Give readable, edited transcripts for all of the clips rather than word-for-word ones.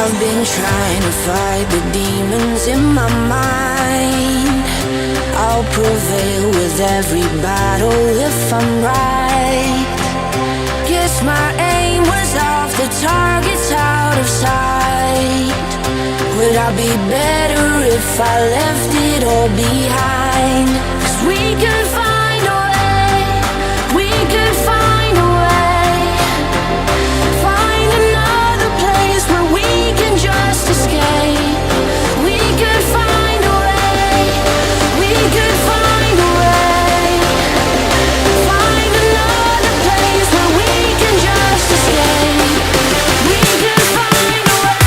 I've been trying to fight the demons in my mind. I'll prevail with every battle if I'm right. Guess my aim was off, the target's out of sight. Would I be better if I left it all behind? 'Cause we could find a way, we could find a way. Find another place where we can just escape. We could find a way, we could find a way. Find another place where we can just escape. We could find a way.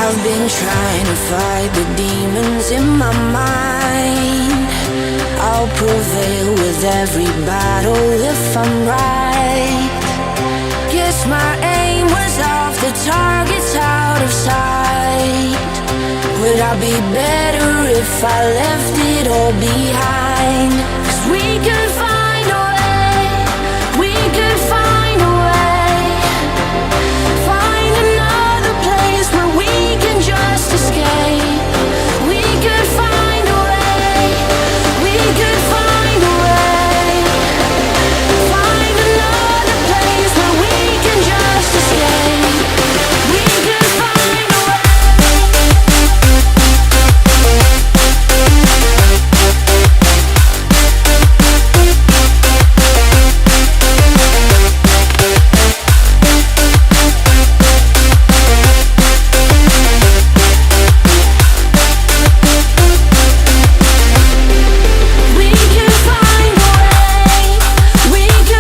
I've been trying to fight the demons in my mind. I'll prevail with every battle if I'm right. Guess my aim was off, the target's out of sight. Would I be better if I left it all behind? 'Cause we could